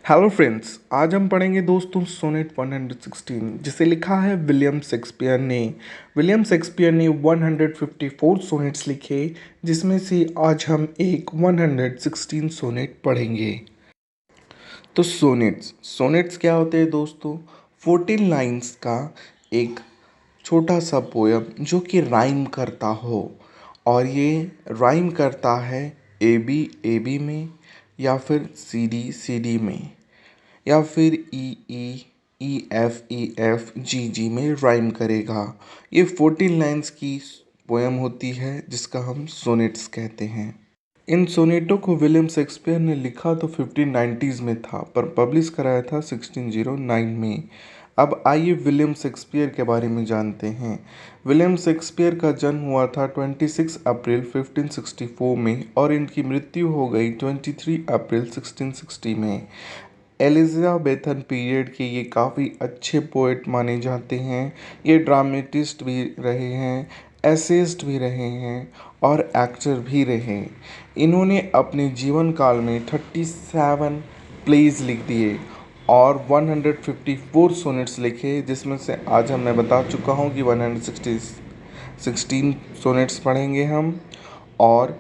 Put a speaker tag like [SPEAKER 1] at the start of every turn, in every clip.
[SPEAKER 1] Hello friends, आज हम पढ़ेंगे दोस्तों सोनेट 116 जिसे लिखा है विलियम शेक्सपियर ने। विलियम शेक्सपियर ने 154 सोनेट्स लिखे, जिसमें से आज हम एक 116 सोनेट पढ़ेंगे। तो सोनेट्स सोनेट्स क्या होते हैं दोस्तों? 14 लाइंस का एक छोटा सा पोयम जो कि राइम करता हो, और ये राइम करता है ए बी में, या फिर सी डी में, या फिर ई एफ जी में राइम करेगा। ये 14 लाइंस की पोयम होती है जिसका हम सोनेट्स कहते हैं। इन सोनेटों को विलियम शेक्सपियर ने लिखा तो 1590s में था, पर पब्लिश कराया था 1609 में। अब आइए विलियम शेक्सपियर के बारे में जानते हैं। विलियम शेक्सपियर का जन्म हुआ था 26 अप्रैल 1564 में, और इनकी मृत्यु हो गई 23 अप्रैल 1660 में। एलिजाबेथन पीरियड के ये काफ़ी अच्छे पोएट माने जाते हैं। ये ड्रामेटिस्ट भी रहे हैं, एसेइस्ट भी रहे हैं, और एक्टर भी रहे। इन्होंने अपने जीवन काल में 37 प्लेज लिख दिए और 154 सोनेट्स लिखे, जिसमें से आज मैं बता चुका हूँ कि 116 सोनेट्स पढ़ेंगे हम। और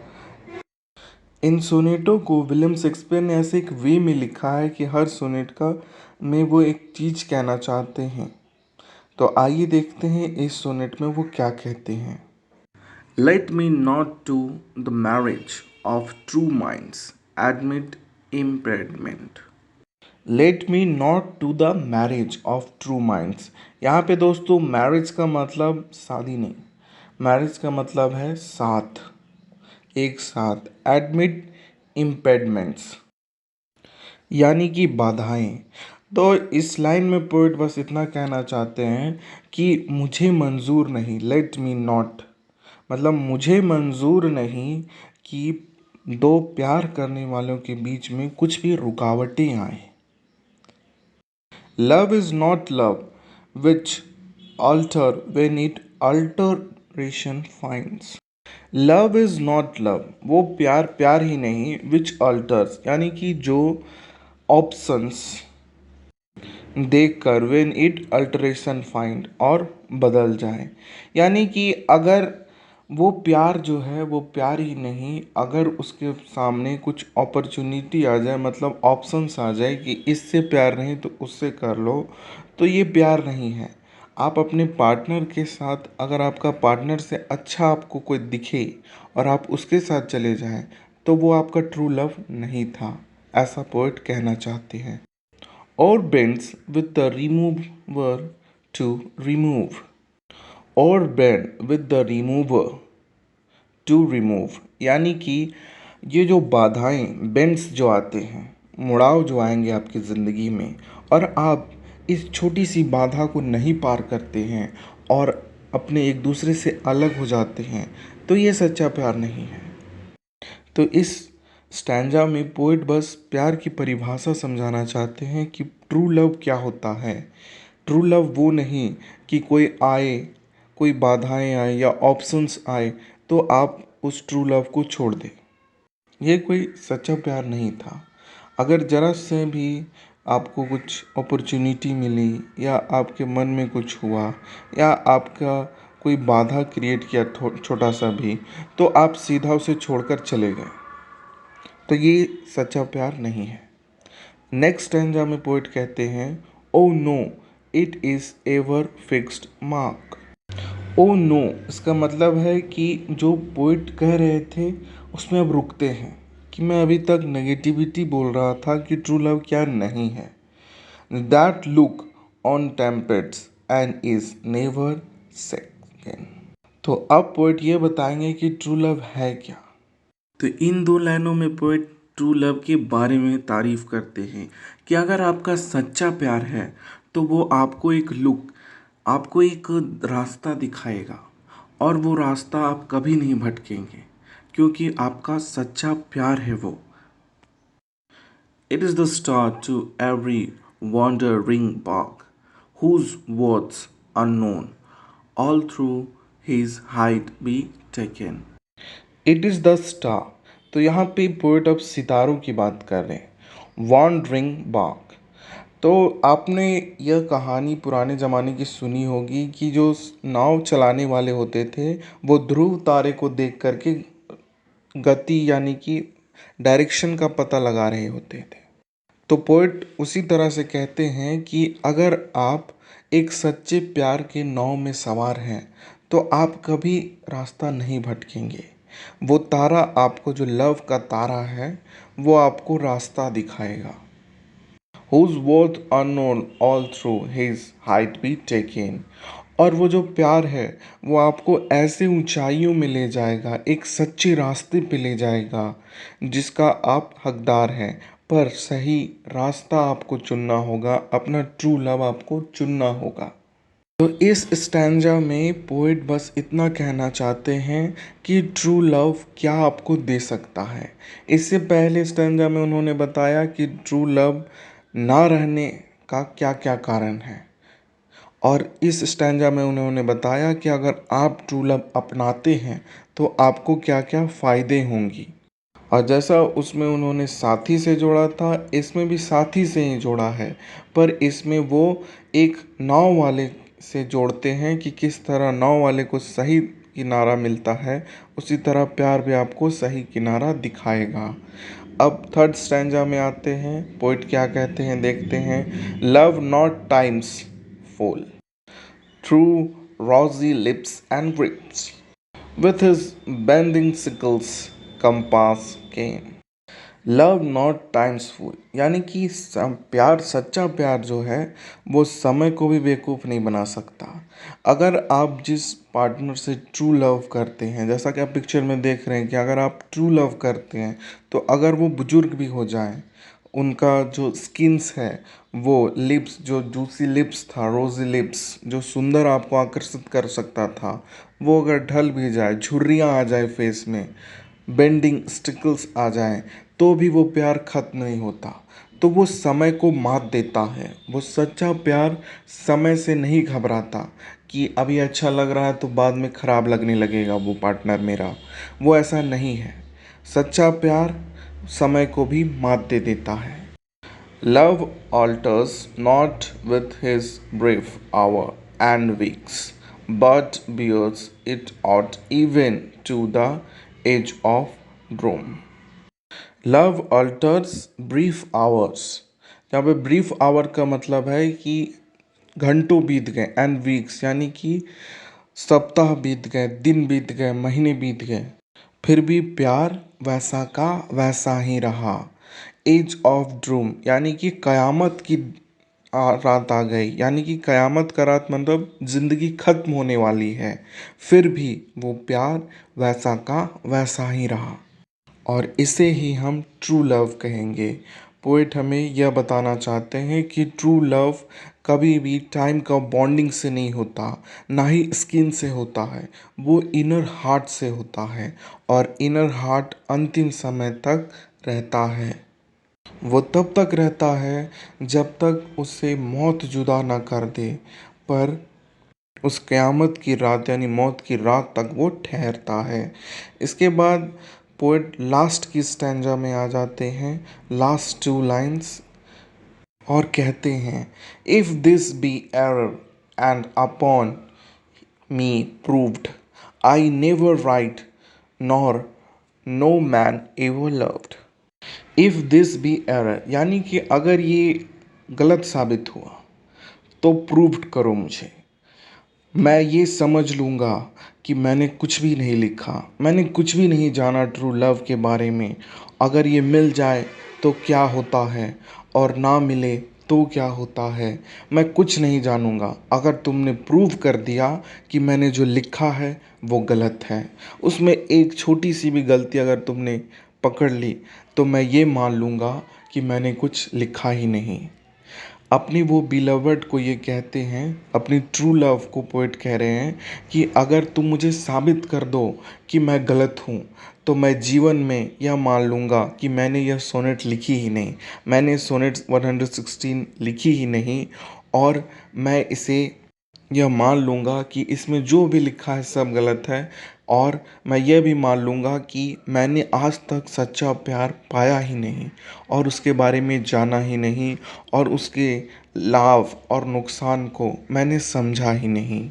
[SPEAKER 1] इन सोनेटों को विलियम शेक्सपियर ने ऐसे एक वे में लिखा है कि हर सोनेट का में वो एक चीज़ कहना चाहते हैं। तो आइए देखते हैं इस सोनेट में वो क्या कहते हैं। Let me not to the marriage of true minds admit impediment. Let me not to the marriage of true minds. यहाँ पे दोस्तों मैरिज का मतलब शादी नहीं, मैरिज का मतलब है साथ, एक साथ। एडमिट इम्पेडमेंट्स यानी कि बाधाएं। तो इस लाइन में पोइट बस इतना कहना चाहते हैं कि मुझे मंजूर नहीं, लेट मी नॉट मतलब मुझे मंजूर नहीं कि दो प्यार करने वालों के बीच में कुछ भी रुकावटें आए। Love is not love which alter when it alteration finds. Love is not love, वो प्यार प्यार ही नहीं, विच अल्टर्स यानी कि जो ऑप्शंस देखकर व्हेन इट अल्टरेशन फाइंड और बदल जाए। यानी कि अगर वो प्यार जो है वो प्यार ही नहीं, अगर उसके सामने कुछ अपॉर्चुनिटी आ जाए, मतलब ऑप्शंस आ जाए कि इससे प्यार नहीं तो उससे कर लो, तो ये प्यार नहीं है। आप अपने पार्टनर के साथ, अगर आपका पार्टनर से अच्छा आपको कोई दिखे और आप उसके साथ चले जाएं, तो वो आपका ट्रू लव नहीं था, ऐसा पोएट कहना चाहते हैं। और bends with the remover to remove, और bend with the remover to remove, यानी कि ये जो बाधाएं, बेंड्स जो आते हैं, मुड़ाव जो आएंगे आपकी ज़िंदगी में, और आप इस छोटी सी बाधा को नहीं पार करते हैं और अपने एक दूसरे से अलग हो जाते हैं, तो ये सच्चा प्यार नहीं है। तो इस स्टैंजा में पोएट बस प्यार की परिभाषा समझाना चाहते हैं कि ट्रू लव क्या होता है। ट्रू लव वो नहीं कि कोई आए, कोई बाधाएं आए या ऑप्शंस आए तो आप उस ट्रू लव को छोड़ दें। ये कोई सच्चा प्यार नहीं था। अगर ज़रा से भी आपको कुछ अपॉर्चुनिटी मिली, या आपके मन में कुछ हुआ, या आपका कोई बाधा क्रिएट किया छोटा सा भी, तो आप सीधा उसे छोड़कर चले गए, तो ये सच्चा प्यार नहीं है। नेक्स्ट स्टैंजा में पोएट कहते हैं, O no it is ever fixed mark. O no इसका मतलब है कि जो पोइट कह रहे थे उसमें अब रुकते हैं, कि मैं अभी तक नेगेटिविटी बोल रहा था कि ट्रू लव क्या नहीं है। That look on tempests and is never second. तो अब पोइट ये बताएंगे कि ट्रू लव है क्या। तो इन दो लाइनों में पोइट ट्रू लव के बारे में तारीफ करते हैं कि अगर आपका सच्चा प्यार है तो वो आपको एक लुक, आपको एक रास्ता दिखाएगा, और वो रास्ता आप कभी नहीं भटकेंगे, क्योंकि आपका सच्चा प्यार है वो। It is the star to every wandering bark, whose words unknown, all through his height be taken. It is the star, तो यहाँ पे पोएट अब सितारों की बात कर रहे हैं, वॉन्डरिंग बाग। तो आपने यह कहानी पुराने ज़माने की सुनी होगी कि जो नाव चलाने वाले होते थे वो ध्रुव तारे को देख करके गति यानी कि डायरेक्शन का पता लगा रहे होते थे। तो पोएट उसी तरह से कहते हैं कि अगर आप एक सच्चे प्यार के नाव में सवार हैं तो आप कभी रास्ता नहीं भटकेंगे। वो तारा आपको, जो लव का तारा है, वो आपको रास्ता दिखाएगा। whose worth unknown all through his height be taken। और वो जो प्यार है वो आपको ऐसे ऊंचाइयों में ले जाएगा, एक सच्चे रास्ते पे ले जाएगा जिसका आप हकदार हैं। पर सही रास्ता आपको चुनना होगा, अपना ट्रू लव आपको चुनना होगा। तो इस स्टैंजा में पोएट बस इतना कहना चाहते हैं कि ट्रू लव क्या आपको दे सकता है। इससे पहले स्टैंजा में उन्होंने बताया कि ट्रू लव ना रहने का क्या क्या कारण है, और इस स्टैंजा में उन्होंने बताया कि अगर आप ट्रू लव अपनाते हैं तो आपको क्या क्या फ़ायदे होंगी। और जैसा उसमें उन्होंने साथी से जोड़ा था, इसमें भी साथी से ही जोड़ा है, पर इसमें वो एक नाव वाले से जोड़ते हैं कि किस तरह नाव वाले को सही किनारा मिलता है, उसी तरह प्यार भी आपको सही किनारा दिखाएगा। अब थर्ड स्टैंजा में आते हैं, पोइट क्या कहते हैं देखते हैं। Love not times full through rosy lips and grapes with his bending sickles compass came। Love not time's fool, यानी कि प्यार, सच्चा प्यार जो है वो समय को भी बेवकूफ़ नहीं बना सकता। अगर आप जिस पार्टनर से ट्रू लव करते हैं, जैसा कि आप पिक्चर में देख रहे हैं कि अगर आप ट्रू लव करते हैं तो अगर वो बुजुर्ग भी हो जाएं, उनका जो स्किन्स है, वो लिप्स, जो जूसी लिप्स था, रोजी लिप्स, जो सुंदर आपको आकर्षित कर सकता था, वो अगर ढल भी जाए, झुर्रियाँ आ जाए फेस में, बेंडिंग स्टिकल्स आ जाएं, तो भी वो प्यार खत्म नहीं होता। तो वो समय को मात देता है। वो सच्चा प्यार समय से नहीं घबराता कि अभी अच्छा लग रहा है तो बाद में ख़राब लगने लगेगा वो पार्टनर मेरा। वो ऐसा नहीं है। सच्चा प्यार समय को भी मात दे देता है। Love alters not with his brief hour and weeks, but bears it out even to the edge of doom। Love altars brief hours, यहाँ पे ब्रीफ आवर का मतलब है कि घंटों बीत गए, एंड वीक्स यानी कि सप्ताह बीत गए, दिन बीत गए, महीने बीत गए, फिर भी प्यार वैसा का वैसा ही रहा। एज ऑफ ड्रूम यानी कि कयामत की रात आ गई, यानी कि कयामत का रात मतलब ज़िंदगी ख़त्म होने वाली है, फिर भी वो प्यार वैसा का वैसा ही रहा। और इसे ही हम ट्रू लव कहेंगे। पोएट हमें यह बताना चाहते हैं कि ट्रू लव कभी भी टाइम का बॉन्डिंग से नहीं होता, ना ही स्किन से होता है, वो इनर हार्ट से होता है, और इनर हार्ट अंतिम समय तक रहता है। वो तब तक रहता है जब तक उससे मौत जुदा ना कर दे, पर उस क़यामत की रात यानी मौत की रात तक वो ठहरता है। इसके बाद पोएट लास्ट की स्टैंजा में आ जाते हैं, लास्ट टू लाइन्स, और कहते हैं, if this be error and upon me proved, I never write nor no man ever loved. If this be error यानी कि अगर ये गलत साबित हुआ तो प्रूव्ड करो मुझे, मैं ये समझ लूँगा कि मैंने कुछ भी नहीं लिखा, मैंने कुछ भी नहीं जाना ट्रू लव के बारे में। अगर ये मिल जाए तो क्या होता है, और ना मिले तो क्या होता है, मैं कुछ नहीं जानूँगा। अगर तुमने प्रूव कर दिया कि मैंने जो लिखा है वो गलत है, उसमें एक छोटी सी भी गलती अगर तुमने पकड़ ली, तो मैं ये मान लूँगा कि मैंने कुछ लिखा ही नहीं। अपनी वो बिलवर्ड को ये कहते हैं, अपनी ट्रू लव को पोएट कह रहे हैं कि अगर तुम मुझे साबित कर दो कि मैं गलत हूँ, तो मैं जीवन में यह मान लूँगा कि मैंने यह सोनेट लिखी ही नहीं, मैंने सोनेट 116 लिखी ही नहीं, और मैं इसे यह मान लूँगा कि इसमें जो भी लिखा है सब गलत है, और मैं यह भी मान लूँगा कि मैंने आज तक सच्चा प्यार पाया ही नहीं और उसके बारे में जाना ही नहीं और उसके लाभ और नुकसान को मैंने समझा ही नहीं।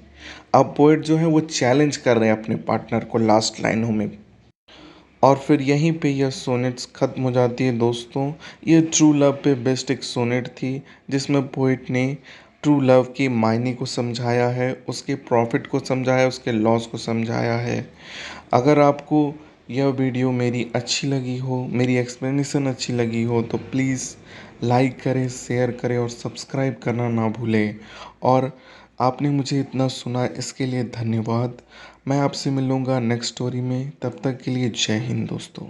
[SPEAKER 1] अब पोएट जो है वो चैलेंज कर रहे हैं अपने पार्टनर को लास्ट लाइनों में। और फिर यहीं पे यह सोनेट्स ख़त्म हो जाती है दोस्तों। ये ट्रू लव पे बेस्ड एक सोनेट थी, जिसमें पोएट ने ट्रू लव के मायने को समझाया है, उसके प्रॉफिट को समझाया, उसके लॉस को समझाया है। अगर आपको यह वीडियो मेरी अच्छी लगी हो, मेरी एक्सप्लेनेशन अच्छी लगी हो, तो प्लीज़ लाइक करें, शेयर करें और सब्सक्राइब करना ना भूलें। और आपने मुझे इतना सुना इसके लिए धन्यवाद। मैं आपसे मिलूँगा नेक्स्ट स्टोरी में, तब तक के लिए जय हिंद दोस्तों।